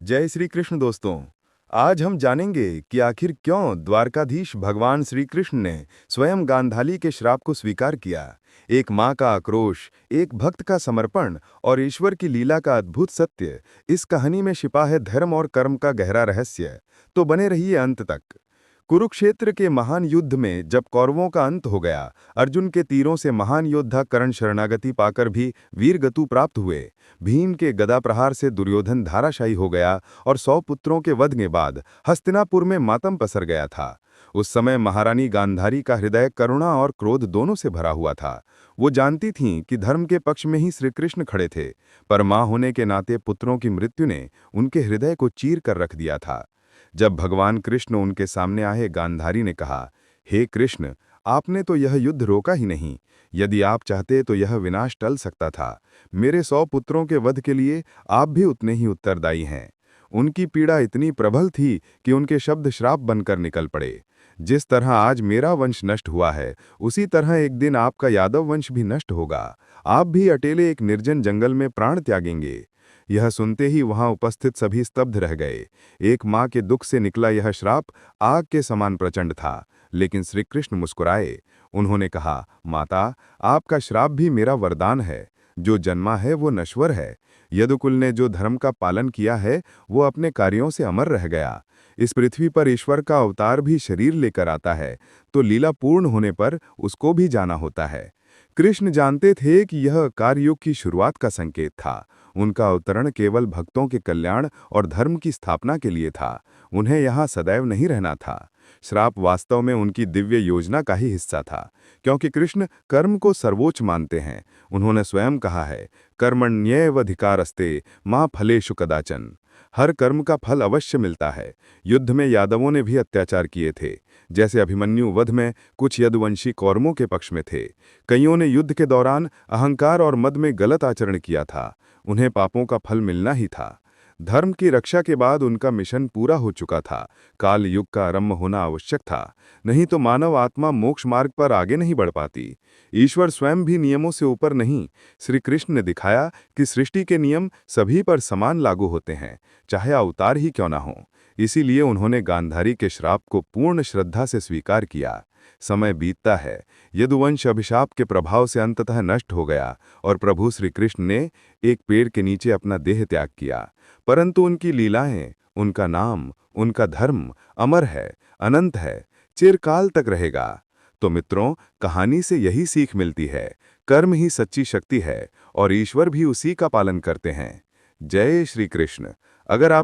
जय श्री कृष्ण दोस्तों। आज हम जानेंगे कि आखिर क्यों द्वारकाधीश भगवान श्री कृष्ण ने स्वयं गांधाली के श्राप को स्वीकार किया। एक माँ का आक्रोश, एक भक्त का समर्पण और ईश्वर की लीला का अद्भुत सत्य, इस कहानी में छिपा है धर्म और कर्म का गहरा रहस्य। तो बने रहिए अंत तक। कुरुक्षेत्र के महान युद्ध में जब कौरवों का अंत हो गया, अर्जुन के तीरों से महान योद्धा कर्ण शरणागति पाकर भी वीर गति प्राप्त हुए। भीम के गदा प्रहार से दुर्योधन धाराशायी हो गया और 100 पुत्रों के वध के बाद हस्तिनापुर में मातम पसर गया था। उस समय महारानी गांधारी का हृदय करुणा और क्रोध दोनों से भरा हुआ था। वो जानती थीं कि धर्म के पक्ष में ही श्री कृष्ण खड़े थे, पर मां होने के नाते पुत्रों की मृत्यु ने उनके हृदय को चीर कर रख दिया था। जब भगवान कृष्ण उनके सामने आए, गांधारी ने कहा, हे कृष्ण, आपने तो यह युद्ध रोका ही नहीं। यदि आप चाहते तो यह विनाश टल सकता था। मेरे 100 पुत्रों के वध के लिए आप भी उतने ही उत्तरदायी हैं। उनकी पीड़ा इतनी प्रबल थी कि उनके शब्द श्राप बनकर निकल पड़े। जिस तरह आज मेरा वंश नष्ट हुआ है, उसी तरह एक दिन आपका यादव वंश भी नष्ट होगा। आप भी अकेले एक निर्जन जंगल में प्राण त्यागेंगे। यह सुनते ही वहां उपस्थित सभी स्तब्ध रह गए। एक मां के दुख से निकला यह श्राप आग के समान प्रचंड था, लेकिन श्री कृष्ण मुस्कुराए। उन्होंने कहा, माता, आपका श्राप भी मेरा वरदान है। जो जन्मा है वो नश्वर है। यदुकुल ने जो धर्म का पालन किया है वो अपने कार्यों से अमर रह गया। इस पृथ्वी पर ईश्वर का अवतार भी शरीर लेकर आता है, तो लीला पूर्ण होने पर उसको भी जाना होता है। कृष्ण जानते थे कि यह कार्ययुग की शुरुआत का संकेत था। उनका अवतरण केवल भक्तों के कल्याण और धर्म की स्थापना के लिए था। उन्हें यहाँ सदैव नहीं रहना था। श्राप वास्तव में उनकी दिव्य योजना का ही हिस्सा था, क्योंकि कृष्ण कर्म को सर्वोच्च मानते हैं। उन्होंने स्वयं कहा है, कर्मण्येवाधिकारस्ते मां फलेषु कदाचन। हर कर्म का फल अवश्य मिलता है। युद्ध में यादवों ने भी अत्याचार किए थे। जैसे अभिमन्यु वध में कुछ यदुवंशी कौरवों के पक्ष में थे। कईयों ने युद्ध के दौरान अहंकार और मद में गलत आचरण किया था। उन्हें पापों का फल मिलना ही था। धर्म की रक्षा के बाद उनका मिशन पूरा हो चुका था। काल युग का आरंभ होना आवश्यक था, नहीं तो मानव आत्मा मोक्ष मार्ग पर आगे नहीं बढ़ पाती। ईश्वर स्वयं भी नियमों से ऊपर नहीं। श्री कृष्ण ने दिखाया कि सृष्टि के नियम सभी पर समान लागू होते हैं, चाहे अवतार ही क्यों ना हो। इसीलिए उन्होंने गांधारी के श्राप को पूर्ण श्रद्धा से स्वीकार किया। समय बीतता है, यदुवंश अभिशाप के प्रभाव से अंततः नष्ट हो गया और प्रभु श्री कृष्ण ने एक पेड़ के नीचे अपना देह त्याग किया। परंतु उनकी लीलाएं, उनका नाम, उनका धर्म अमर है, अनंत है, चिरकाल तक रहेगा। तो मित्रों, कहानी से यही सीख मिलती है, कर्म ही सच्ची शक्ति है और ईश्वर भी उसी का पालन करते हैं। जय श्री कृष्ण। अगर आप